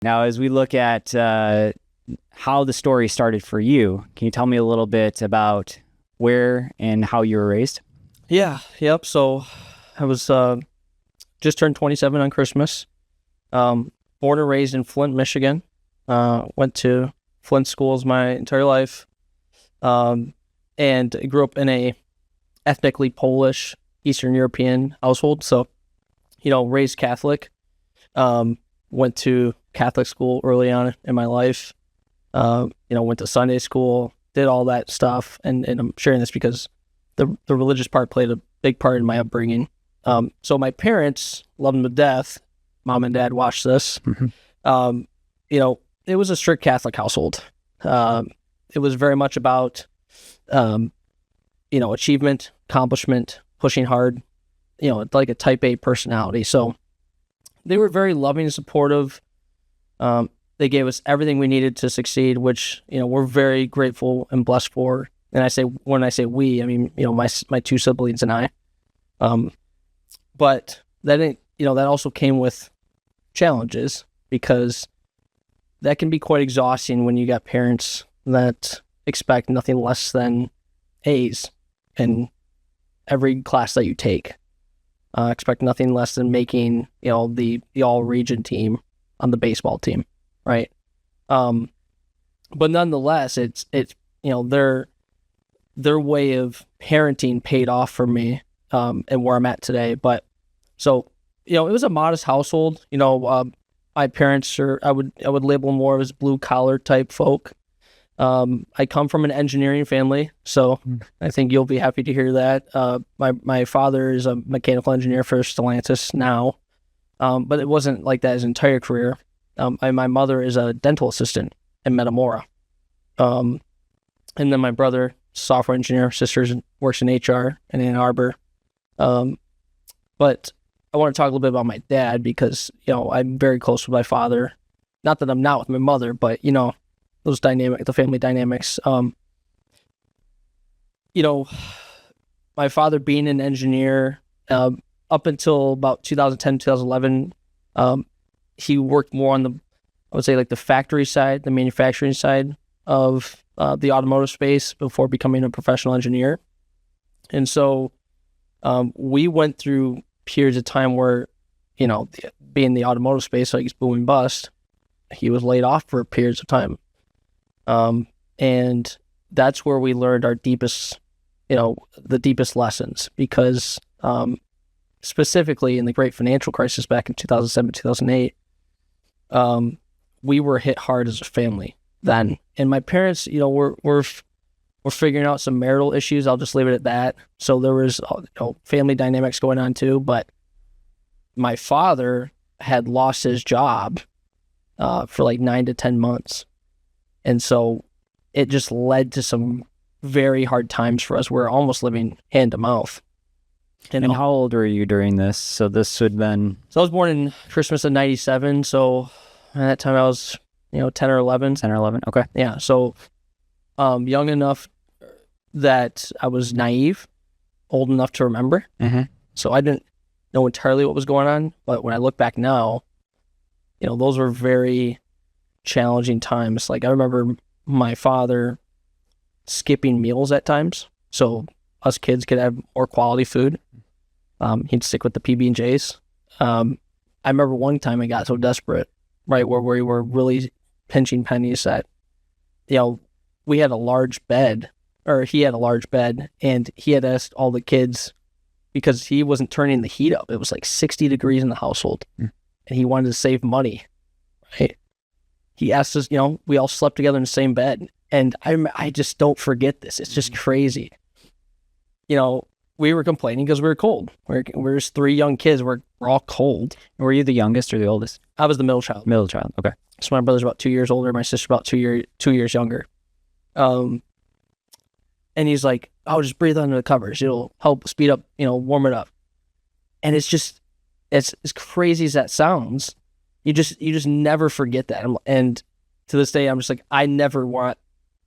Now, as we look at how the story started for you, can you tell me a little bit about where and how you were raised? Yeah, yep. So I was just turned 27 on Christmas. Born and raised in Flint, Michigan. Went to Flint schools my entire life. And grew up in a ethnically Polish, Eastern European household. So, raised Catholic. Went to Catholic school early on in my life. Went to Sunday school, did all that stuff. And I'm sharing this because the religious part played a big part in my upbringing. So my parents loved them to death. Mom and dad watched this. Mm-hmm. It was a strict Catholic household. It was very much about, achievement, accomplishment, pushing hard, like a type A personality. So they were very loving and supportive. They gave us everything we needed to succeed, which, we're very grateful and blessed for. And when I say we, I mean, my two siblings and I. But that also came with challenges, because that can be quite exhausting when you got parents that expect nothing less than A's in every class that you take. Expect nothing less than making, the all-region team on the baseball team, right? But nonetheless, it's their way of parenting paid off for me, and where I'm at today. But so, it was a modest household. My parents I would label them more as blue collar type folk. I come from an engineering family, so I think you'll be happy to hear that. My father is a mechanical engineer for Stellantis now, but it wasn't like that his entire career. My mother is a dental assistant in Metamora. And then my brother, software engineer, sister works in HR in Ann Arbor. But I want to talk a little bit about my dad, because, I'm very close with my father. Not that I'm not with my mother, but, the family dynamics. My father being an engineer, up until about 2010, 2011, he worked more on the factory side, the manufacturing side of the automotive space before becoming a professional engineer. And so we went through periods of time where, being the automotive space, like it's boom and bust, he was laid off for periods of time. And that's where we learned our deepest, the deepest lessons, because specifically in the great financial crisis back in 2007, 2008, we were hit hard as a family then. And my parents, were figuring out some marital issues. I'll just leave it at that. So there was family dynamics going on too. But my father had lost his job for like 9 to 10 months. And so it just led to some very hard times for us. We're almost living hand to mouth. And how old were you during this? So this would have been... So I was born in Christmas of 97. So at that time I was, 10 or 11. 10 or 11, okay. Yeah, so young enough that I was naive, old enough to remember. Mm-hmm. So I didn't know entirely what was going on. But when I look back now, those were very challenging times. Like, I remember my father skipping meals at times, so us kids could have more quality food. He'd stick with the PB&Js. I remember one time I got so desperate, right, where we were really pinching pennies that, we had a large bed, or he had a large bed, and he had asked all the kids, because he wasn't turning the heat up. It was like 60 degrees in the household, and he wanted to save money, right? He asked us, we all slept together in the same bed. And I just don't forget this. It's just crazy. We were complaining because we were cold. We're just 3 young kids. We're all cold. Were you the youngest or the oldest? I was the middle child. Middle child, okay. So my brother's about 2 years older. My sister's about 2 years younger. And he's like, "Oh, just breathe under the covers. It'll help speed up, warm it up." And it's as crazy as that sounds, you just never forget that. And to this day, I'm just like, I never want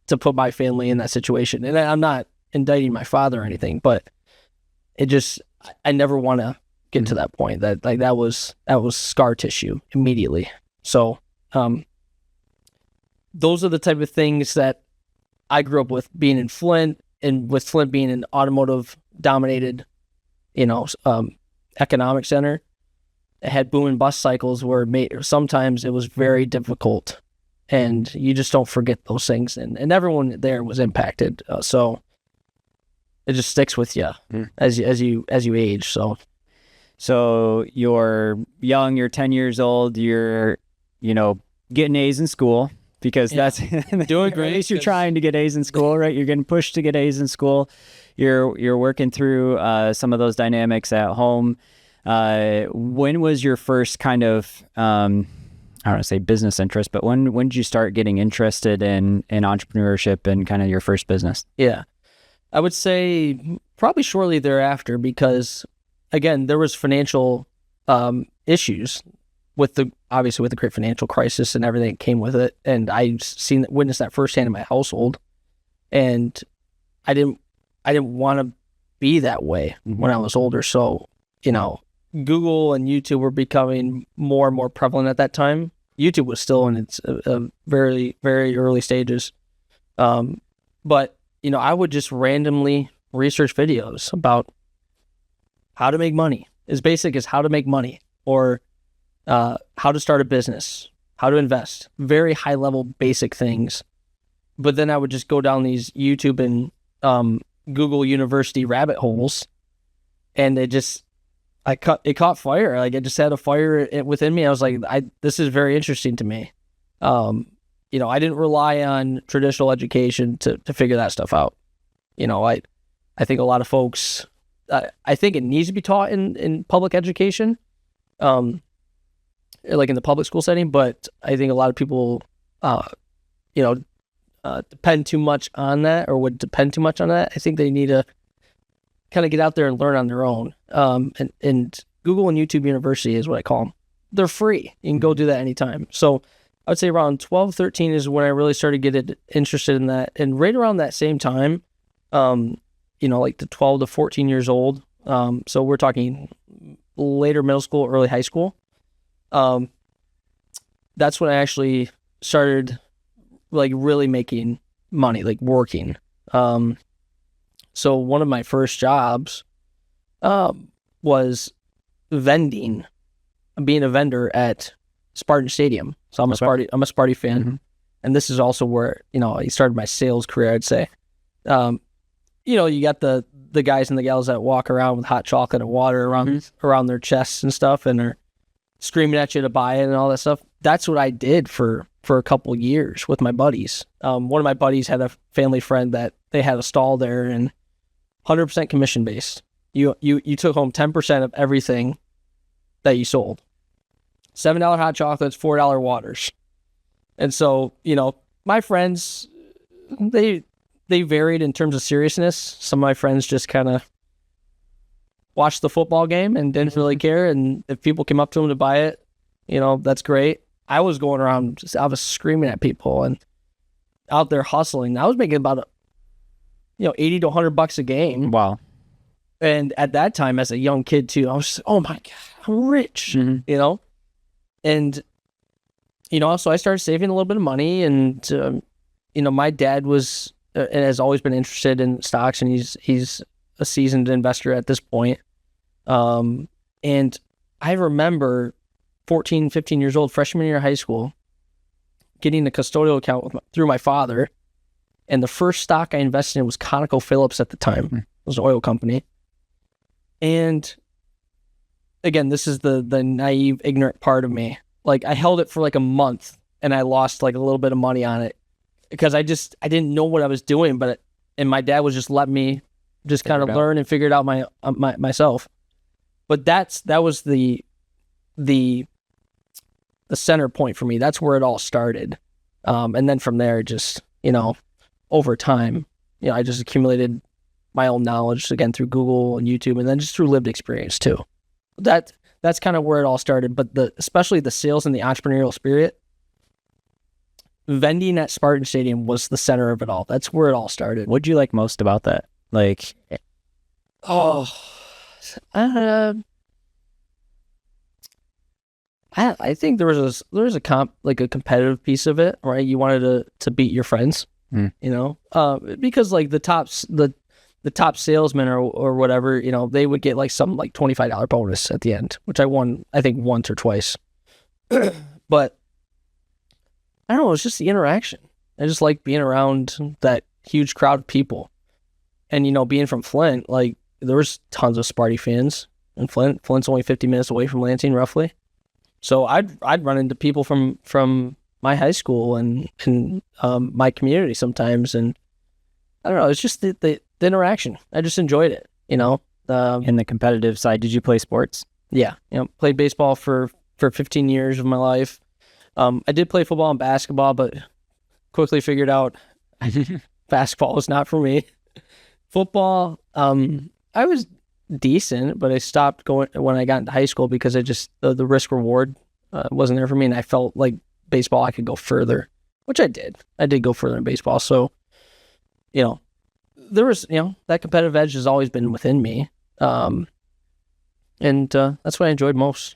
to put my family in that situation. And I'm not indicting my father or anything, but I never want to get to that point. That was scar tissue immediately. So Those are the type of things that I grew up with, being in Flint, and with Flint being an automotive dominated, economic center. It had boom and bust cycles where sometimes it was very difficult, and you just don't forget those things. And everyone there was impacted. So it just sticks with you as you age. So you're young, you're 10 years old, you're, getting A's in school, because that's doing great. At least you're trying to get A's in school, right? You're getting pushed to get A's in school. You're working through some of those dynamics at home. When was your first kind of, I don't want to say business interest, but when did you start getting interested in entrepreneurship and kind of your first business? Yeah, I would say probably shortly thereafter, because again, there was financial issues with the great financial crisis and everything that came with it. And I witnessed that firsthand in my household, and I didn't want to be that way when I was older. So, Google and YouTube were becoming more and more prevalent at that time. YouTube was still in its very, very early stages. But, I would just randomly research videos about how to make money, as basic as how to make money, or how to start a business, how to invest, very high level basic things. But then I would just go down these YouTube and Google University rabbit holes, and it caught fire. Like, it just had a fire within me. I was like, this is very interesting to me. I didn't rely on traditional education to figure that stuff out. I think a lot of folks, I think it needs to be taught in public education, like in the public school setting. But I think a lot of people, depend too much on that, or would depend too much on that. I think they need to kind of get out there and learn on their own. And Google and YouTube University is what I call them. They're free. You can go do that anytime. So I would say around 12, 13 is when I really started getting interested in that. And right around that same time, like the 12 to 14 years old. So we're talking later middle school, early high school. That's when I actually started like really making money, like working. So one of my first jobs was vending, being a vendor at Spartan Stadium. So I'm a Sparty fan. Mm-hmm. And this is also where, I started my sales career, I'd say. You got the guys and the gals that walk around with hot chocolate and water around their chests and stuff, and are screaming at you to buy it and all that stuff. That's what I did for a couple years with my buddies. One of my buddies had a family friend that they had a stall there, and 100% commission based. You took home 10% of everything that you sold. $7 hot chocolates, $4 waters. And so, my friends, they varied in terms of seriousness. Some of my friends just kind of watched the football game and didn't really care. And if people came up to them to buy it, that's great. I was going around, I was screaming at people and out there hustling. I was making about $80 to $100 a game. Wow. And at that time, as a young kid too, I was just, oh my God, I'm rich, And, so I started saving a little bit of money, and, my dad was, and has always been interested in stocks, and he's a seasoned investor at this point. And I remember 14, 15 years old, freshman year of high school, getting a custodial account through my father. And the first stock I invested in was ConocoPhillips at the time. It was an oil company. And again, this is the naive, ignorant part of me. Like, I held it for like a month, and I lost like a little bit of money on it because I didn't know what I was doing, and my dad was just letting me just kind of learn and figure it out myself. But that was the center point for me. That's where it all started. And then from there, just, over time, I just accumulated my own knowledge, again, through Google and YouTube, and then just through lived experience too. That's kind of where it all started. But especially the sales and the entrepreneurial spirit, vending at Spartan Stadium was the center of it all. That's where it all started. What'd you like most about that? Like, I I think there was a competitive piece of it, right? You wanted to beat your friends, you know, because like the top salesman or whatever, you know, they would get like some like $25 bonus at the end, which I won, I think, once or twice. But I don't know, it's just the interaction. I just like being around that huge crowd of people. And, you know, being from Flint, like there was tons of Sparty fans in Flint. Flint's only 50 minutes away from Lansing, roughly. So I'd run into people from my high school and my community sometimes. And I don't know, it's just the interaction. I just enjoyed it, you know. In the competitive side, did you play sports? Yeah, you know, played baseball for 15 years of my life. I did play football and basketball, but quickly figured out basketball was not for me. Football, I was decent, but I stopped going when I got into high school because the risk reward wasn't there for me, and I felt like baseball I could go further, which I did. I did go further in baseball, so you know, there was, you know, that competitive edge has always been within me, and that's what I enjoyed most.